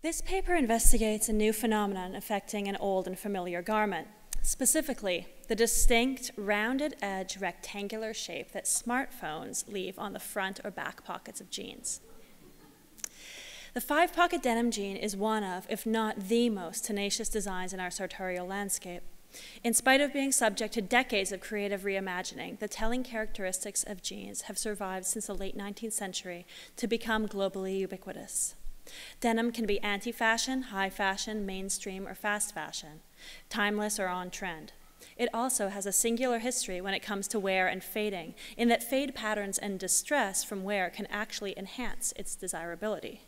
This paper investigates a new phenomenon affecting an old and familiar garment, specifically the distinct rounded edge rectangular shape that smartphones leave on the front or back pockets of jeans. The five-pocket denim jean is one of, if not the most tenacious designs in our sartorial landscape. In spite of being subject to decades of creative reimagining, the telling characteristics of jeans have survived since the late 19th century to become globally ubiquitous. Denim can be anti-fashion, high fashion, mainstream, or fast fashion, timeless or on trend. It also has a singular history when it comes to wear and fading, in that fade patterns and distress from wear can actually enhance its desirability.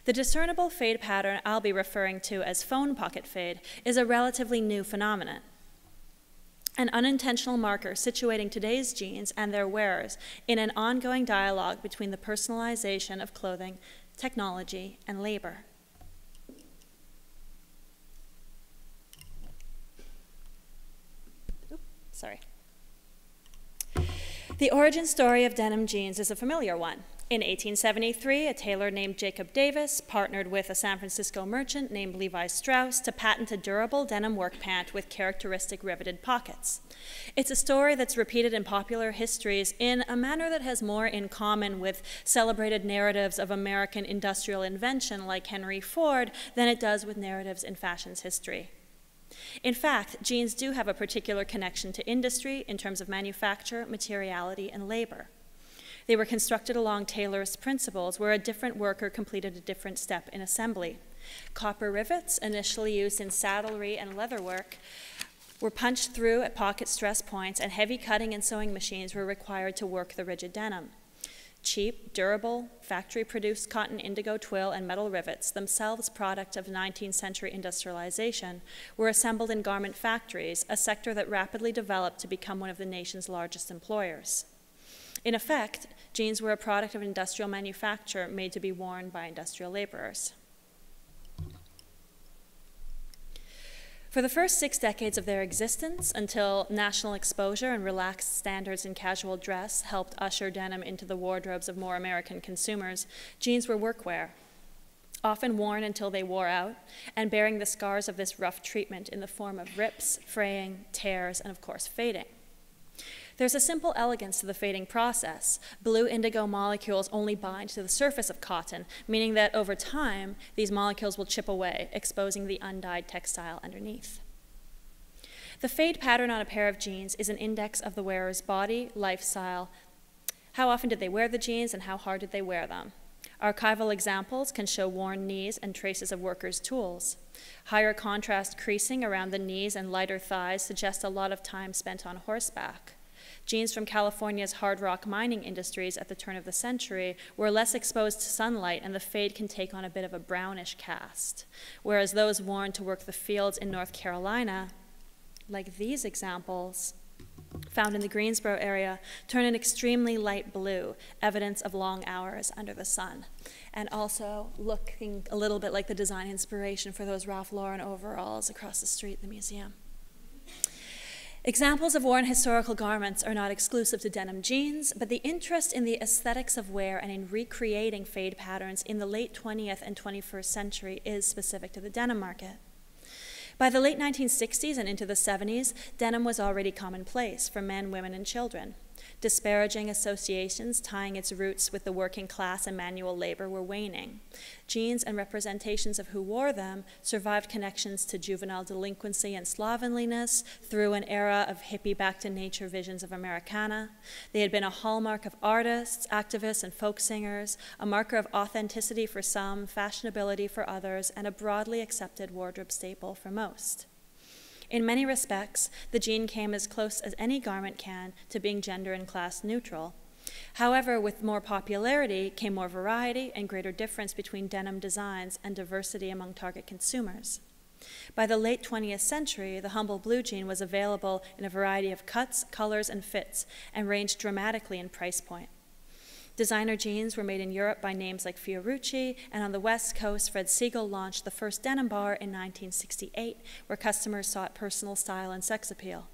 The discernible fade pattern I'll be referring to as phone pocket fade is a relatively new phenomenon, an unintentional marker situating today's jeans and their wearers in an ongoing dialogue between the personalization of clothing, technology, and labor. The origin story of denim jeans is a familiar one. In 1873, a tailor named Jacob Davis partnered with a San Francisco merchant named Levi Strauss to patent a durable denim work pant with characteristic riveted pockets. It's a story that's repeated in popular histories in a manner that has more in common with celebrated narratives of American industrial invention like Henry Ford than it does with narratives in fashion's history. In fact, jeans do have a particular connection to industry in terms of manufacture, materiality, and labor. They were constructed along Taylorist principles where a different worker completed a different step in assembly. Copper rivets, initially used in saddlery and leatherwork, were punched through at pocket stress points, and heavy cutting and sewing machines were required to work the rigid denim. Cheap, durable, factory-produced cotton indigo twill and metal rivets, themselves product of 19th century industrialization, were assembled in garment factories, a sector that rapidly developed to become one of the nation's largest employers. In effect, jeans were a product of industrial manufacture made to be worn by industrial laborers. For the first 6 decades of their existence, until national exposure and relaxed standards in casual dress helped usher denim into the wardrobes of more American consumers, jeans were workwear, often worn until they wore out, and bearing the scars of this rough treatment in the form of rips, fraying, tears, and of course fading. There's a simple elegance to the fading process. Blue indigo molecules only bind to the surface of cotton, meaning that over time, these molecules will chip away, exposing the undyed textile underneath. The fade pattern on a pair of jeans is an index of the wearer's body, lifestyle. How often did they wear the jeans, and how hard did they wear them? Archival examples can show worn knees and traces of workers' tools. Higher contrast creasing around the knees and lighter thighs suggest a lot of time spent on horseback. Jeans from California's hard rock mining industries at the turn of the century were less exposed to sunlight, and the fade can take on a bit of a brownish cast, whereas those worn to work the fields in North Carolina, like these examples, found in the Greensboro area, turn an extremely light blue, evidence of long hours under the sun, and also looking a little bit like the design inspiration for those Ralph Lauren overalls across the street in the museum. Examples of worn historical garments are not exclusive to denim jeans, but the interest in the aesthetics of wear and in recreating fade patterns in the late 20th and 21st century is specific to the denim market. By the late 1960s and into the 70s, denim was already commonplace for men, women, and children. Disparaging associations tying its roots with the working class and manual labor were waning. Jeans and representations of who wore them survived connections to juvenile delinquency and slovenliness through an era of hippie back-to-nature visions of Americana. They had been a hallmark of artists, activists, and folk singers, a marker of authenticity for some, fashionability for others, and a broadly accepted wardrobe staple for most. In many respects, the jean came as close as any garment can to being gender and class neutral. However, with more popularity came more variety and greater difference between denim designs and diversity among target consumers. By the late 20th century, the humble blue jean was available in a variety of cuts, colors, and fits, and ranged dramatically in price point. Designer jeans were made in Europe by names like Fiorucci, and on the West Coast, Fred Segal launched the first denim bar in 1968, where customers sought personal style and sex appeal.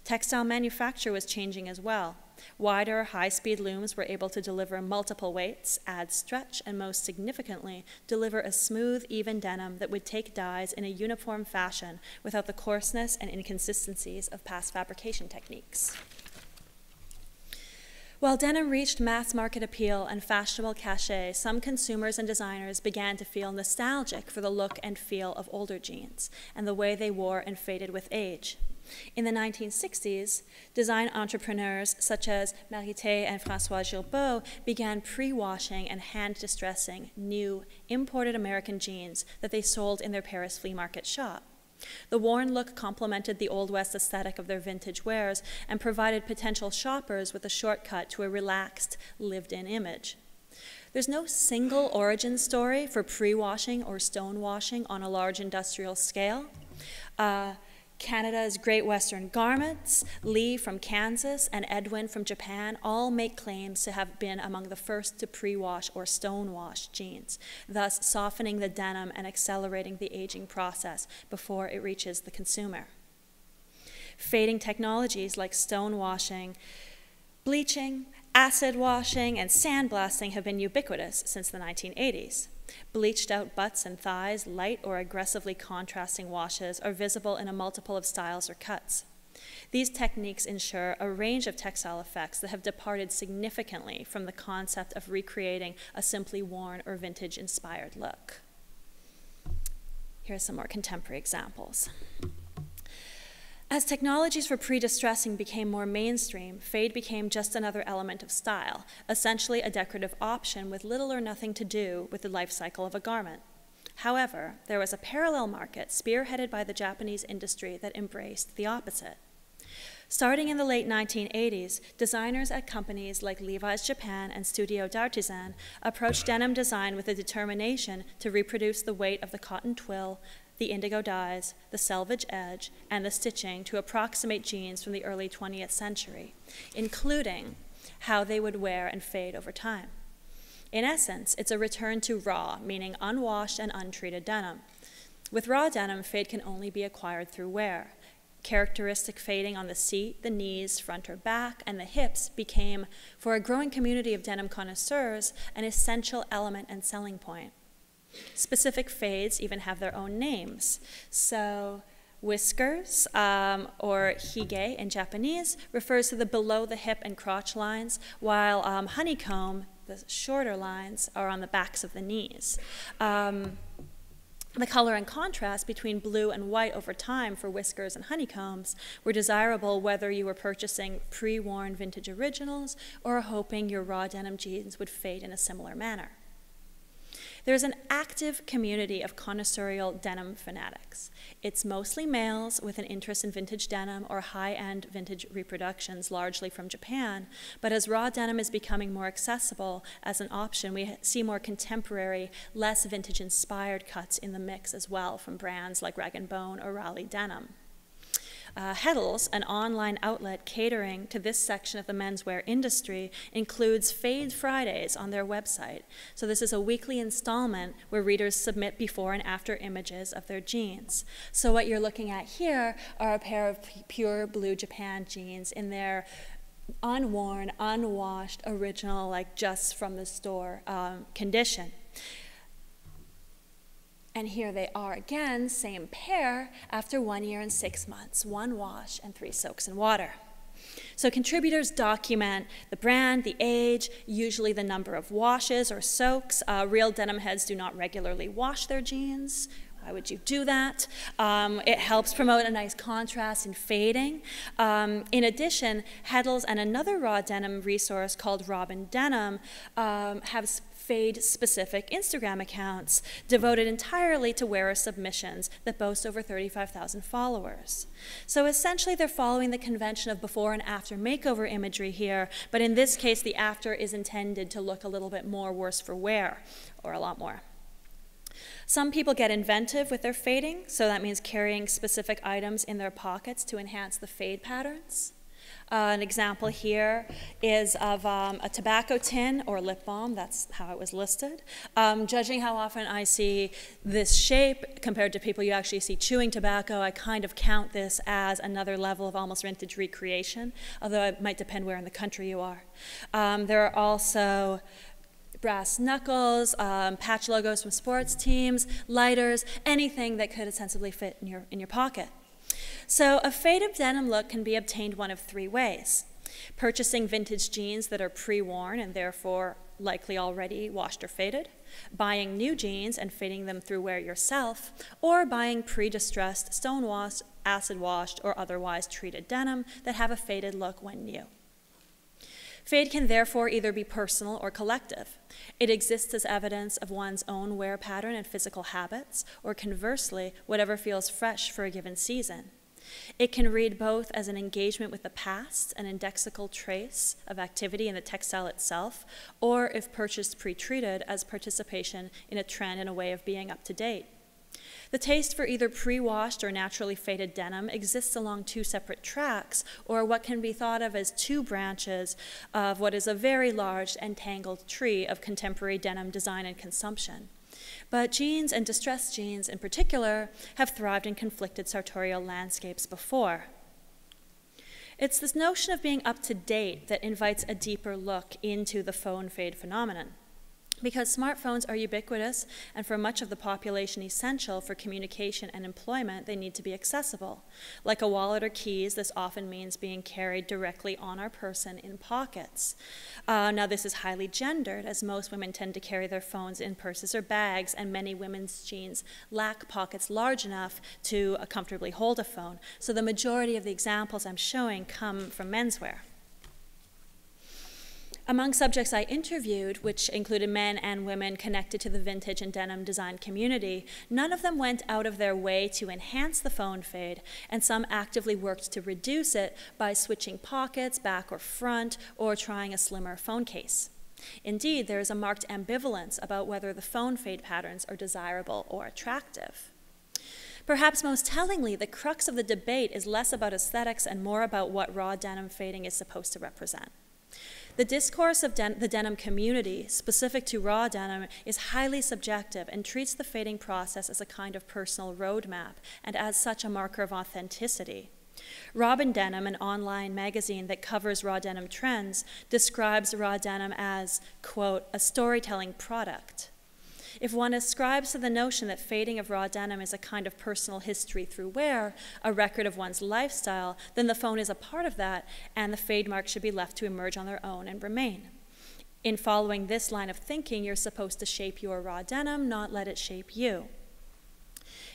Textile manufacture was changing as well. Wider, high-speed looms were able to deliver multiple weights, add stretch, and most significantly, deliver a smooth, even denim that would take dyes in a uniform fashion without the coarseness and inconsistencies of past fabrication techniques. While denim reached mass market appeal and fashionable cachet, some consumers and designers began to feel nostalgic for the look and feel of older jeans and the way they wore and faded with age. In the 1960s, design entrepreneurs such as Marité and François Gilbeau began pre-washing and hand-distressing new, imported American jeans that they sold in their Paris flea market shop. The worn look complemented the Old West aesthetic of their vintage wares and provided potential shoppers with a shortcut to a relaxed, lived-in image. There's no single origin story for pre-washing or stonewashing on a large industrial scale. Canada's Great Western Garments, Lee from Kansas, and Edwin from Japan all make claims to have been among the first to pre-wash or stonewash jeans, thus softening the denim and accelerating the aging process before it reaches the consumer. Fading technologies like stonewashing, bleaching, acid washing, and sandblasting have been ubiquitous since the 1980s. Bleached out butts and thighs, light or aggressively contrasting washes are visible in a multiple of styles or cuts. These techniques ensure a range of textile effects that have departed significantly from the concept of recreating a simply worn or vintage-inspired look. Here are some more contemporary examples. As technologies for pre-distressing became more mainstream, fade became just another element of style, essentially a decorative option with little or nothing to do with the life cycle of a garment. However, there was a parallel market spearheaded by the Japanese industry that embraced the opposite. Starting in the late 1980s, designers at companies like Levi's Japan and Studio d'Artisan approached denim design with a determination to reproduce the weight of the cotton twill, the indigo dyes, the selvage edge, and the stitching to approximate jeans from the early 20th century, including how they would wear and fade over time. In essence, it's a return to raw, meaning unwashed and untreated denim. With raw denim, fade can only be acquired through wear. Characteristic fading on the seat, the knees, front or back, and the hips became, for a growing community of denim connoisseurs, an essential element and selling point. Specific fades even have their own names. So whiskers, or hige in Japanese, refers to the below the hip and crotch lines, while honeycomb, the shorter lines, are on the backs of the knees. The color and contrast between blue and white over time for whiskers and honeycombs were desirable whether you were purchasing pre-worn vintage originals or hoping your raw denim jeans would fade in a similar manner. There's an active community of connoisseurial denim fanatics. It's mostly males with an interest in vintage denim or high-end vintage reproductions, largely from Japan, but as raw denim is becoming more accessible as an option, we see more contemporary, less vintage-inspired cuts in the mix as well from brands like Rag & Bone or Raleigh Denim. Heddles, an online outlet catering to this section of the menswear industry, includes Fade Fridays on their website. So this is a weekly installment where readers submit before and after images of their jeans. So what you're looking at here are a pair of pure blue Japan jeans in their unworn, unwashed, original, like just from the store condition. And here they are again, same pair, after 1 year and 6 months, 1 wash and 3 soaks in water. So contributors document the brand, the age, usually the number of washes or soaks. Real denim heads do not regularly wash their jeans. Why would you do that? It helps promote a nice contrast in fading. In addition, Heddles and another raw denim resource called Robin Denim have fade-specific Instagram accounts devoted entirely to wearer submissions that boast over 35,000 followers. So essentially they're following the convention of before and after makeover imagery here, but in this case the after is intended to look a little bit more worse for wear, or a lot more. Some people get inventive with their fading, so that means carrying specific items in their pockets to enhance the fade patterns. An example here is of a tobacco tin or lip balm. That's how it was listed. Judging how often I see this shape compared to people you actually see chewing tobacco, I kind of count this as another level of almost vintage recreation, although it might depend where in the country you are. There are also brass knuckles, patch logos from sports teams, lighters, anything that could ostensibly fit in your pocket. So a faded denim look can be obtained one of three ways: purchasing vintage jeans that are pre-worn and therefore likely already washed or faded, buying new jeans and fading them through wear yourself, or buying pre-distressed, stone-washed, acid-washed, or otherwise treated denim that have a faded look when new. Fade can therefore either be personal or collective. It exists as evidence of one's own wear pattern and physical habits, or conversely, whatever feels fresh for a given season. It can read both as an engagement with the past, an indexical trace of activity in the textile itself, or, if purchased pre-treated, as participation in a trend and a way of being up to date. The taste for either pre-washed or naturally faded denim exists along two separate tracks, or what can be thought of as two branches of what is a very large and tangled tree of contemporary denim design and consumption. But jeans, and distressed jeans in particular, have thrived in conflicted sartorial landscapes before. It's this notion of being up to date that invites a deeper look into the phone fade phenomenon. Because smartphones are ubiquitous and for much of the population essential for communication and employment, they need to be accessible. Like a wallet or keys, this often means being carried directly on our person in pockets. Now this is highly gendered, as most women tend to carry their phones in purses or bags, and many women's jeans lack pockets large enough to comfortably hold a phone. So the majority of the examples I'm showing come from menswear. Among subjects I interviewed, which included men and women connected to the vintage and denim design community, none of them went out of their way to enhance the phone fade, and some actively worked to reduce it by switching pockets, back or front, or trying a slimmer phone case. Indeed, there is a marked ambivalence about whether the phone fade patterns are desirable or attractive. Perhaps most tellingly, the crux of the debate is less about aesthetics and more about what raw denim fading is supposed to represent. The discourse of the denim community, specific to raw denim, is highly subjective and treats the fading process as a kind of personal roadmap and as such a marker of authenticity. Robin Denim, an online magazine that covers raw denim trends, describes raw denim as, quote, a storytelling product. If one ascribes to the notion that fading of raw denim is a kind of personal history through wear, a record of one's lifestyle, then the phone is a part of that, and the fade marks should be left to emerge on their own and remain. In following this line of thinking, you're supposed to shape your raw denim, not let it shape you.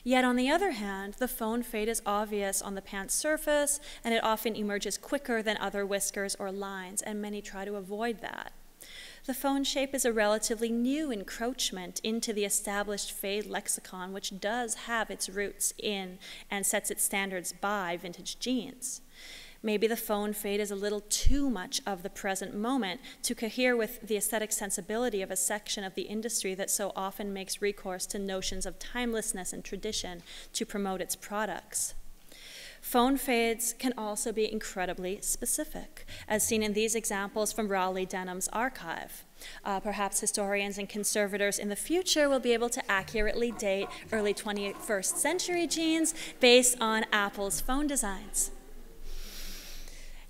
Yet on the other hand, the phone fade is obvious on the pant's surface, and it often emerges quicker than other whiskers or lines, and many try to avoid that. The phone shape is a relatively new encroachment into the established fade lexicon, which does have its roots in and sets its standards by vintage jeans. Maybe the phone fade is a little too much of the present moment to cohere with the aesthetic sensibility of a section of the industry that so often makes recourse to notions of timelessness and tradition to promote its products. Phone fades can also be incredibly specific, as seen in these examples from Raleigh Denim's archive. Perhaps historians and conservators in the future will be able to accurately date early 21st century jeans based on Apple's phone designs.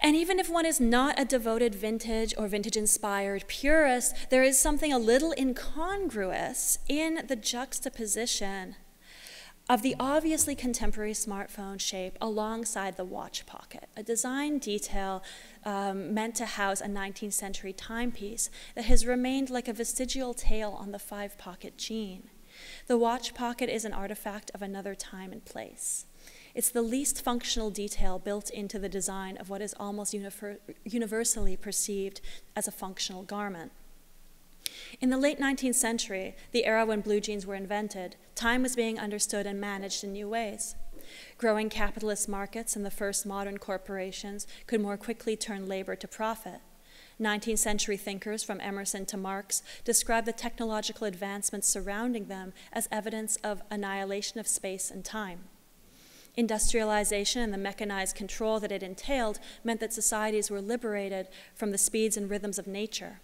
And even if one is not a devoted vintage or vintage-inspired purist, there is something a little incongruous in the juxtaposition of the obviously contemporary smartphone shape alongside the watch pocket, a design detail meant to house a 19th century timepiece that has remained like a vestigial tail on the five-pocket jean. The watch pocket is an artifact of another time and place. It's the least functional detail built into the design of what is almost universally perceived as a functional garment. In the late 19th century, the era when blue jeans were invented, time was being understood and managed in new ways. Growing capitalist markets and the first modern corporations could more quickly turn labor to profit. 19th century thinkers, from Emerson to Marx, described the technological advancements surrounding them as evidence of annihilation of space and time. Industrialization and the mechanized control that it entailed meant that societies were liberated from the speeds and rhythms of nature.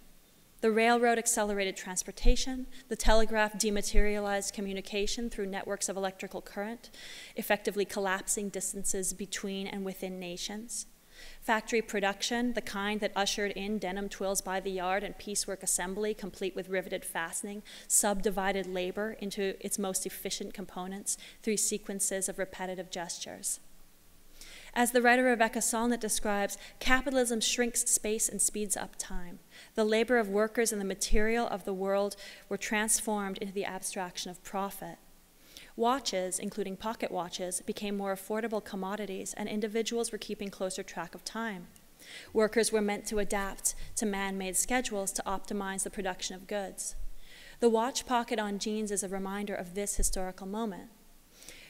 The railroad accelerated transportation, the telegraph dematerialized communication through networks of electrical current, effectively collapsing distances between and within nations. Factory production, the kind that ushered in denim twills by the yard and piecework assembly, complete with riveted fastening, subdivided labor into its most efficient components through sequences of repetitive gestures. As the writer Rebecca Solnit describes, capitalism shrinks space and speeds up time. The labor of workers and the material of the world were transformed into the abstraction of profit. Watches, including pocket watches, became more affordable commodities, and individuals were keeping closer track of time. Workers were meant to adapt to man-made schedules to optimize the production of goods. The watch pocket on jeans is a reminder of this historical moment.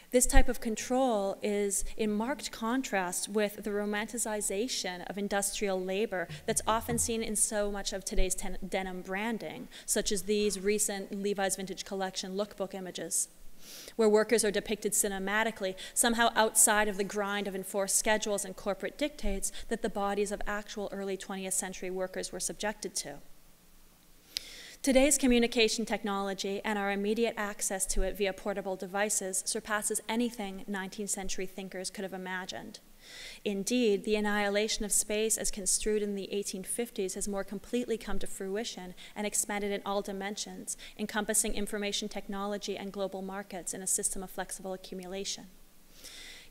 This type of control is in marked contrast with the romanticization of industrial labor that's often seen in so much of today's denim branding, such as these recent Levi's Vintage Collection lookbook images, where workers are depicted cinematically, somehow outside of the grind of enforced schedules and corporate dictates that the bodies of actual early 20th century workers were subjected to. Today's communication technology and our immediate access to it via portable devices surpasses anything 19th century thinkers could have imagined. Indeed, the annihilation of space as construed in the 1850s has more completely come to fruition and expanded in all dimensions, encompassing information technology and global markets in a system of flexible accumulation.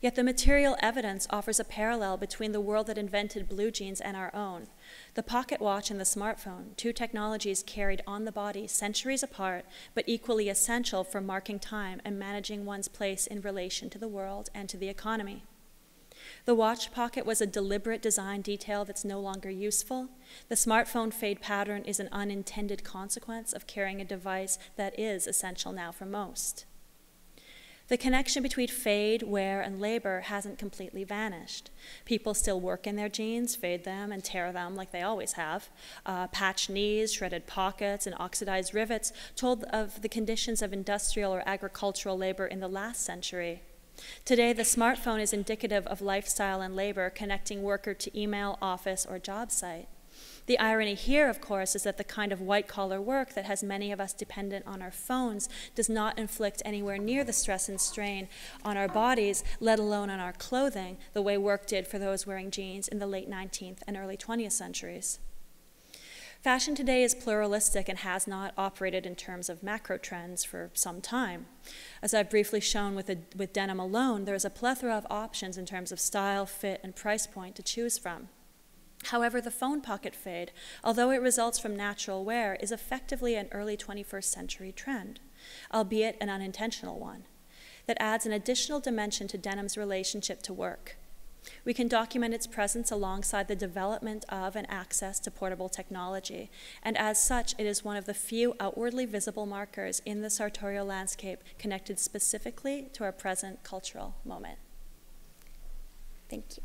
Yet the material evidence offers a parallel between the world that invented blue jeans and our own. The pocket watch and the smartphone, two technologies carried on the body centuries apart, but equally essential for marking time and managing one's place in relation to the world and to the economy. The watch pocket was a deliberate design detail that's no longer useful. The smartphone fade pattern is an unintended consequence of carrying a device that is essential now for most. The connection between fade, wear, and labor hasn't completely vanished. People still work in their jeans, fade them, and tear them like they always have. Patched knees, shredded pockets, and oxidized rivets told of the conditions of industrial or agricultural labor in the last century. Today, the smartphone is indicative of lifestyle and labor, connecting worker to email, office, or job site. The irony here, of course, is that the kind of white-collar work that has many of us dependent on our phones does not inflict anywhere near the stress and strain on our bodies, let alone on our clothing, the way work did for those wearing jeans in the late 19th and early 20th centuries. Fashion today is pluralistic and has not operated in terms of macro trends for some time. As I've briefly shown with denim alone, there is a plethora of options in terms of style, fit, and price point to choose from. However, the phone pocket fade, although it results from natural wear, is effectively an early 21st century trend, albeit an unintentional one, that adds an additional dimension to denim's relationship to work. We can document its presence alongside the development of and access to portable technology, and as such, it is one of the few outwardly visible markers in the sartorial landscape connected specifically to our present cultural moment. Thank you.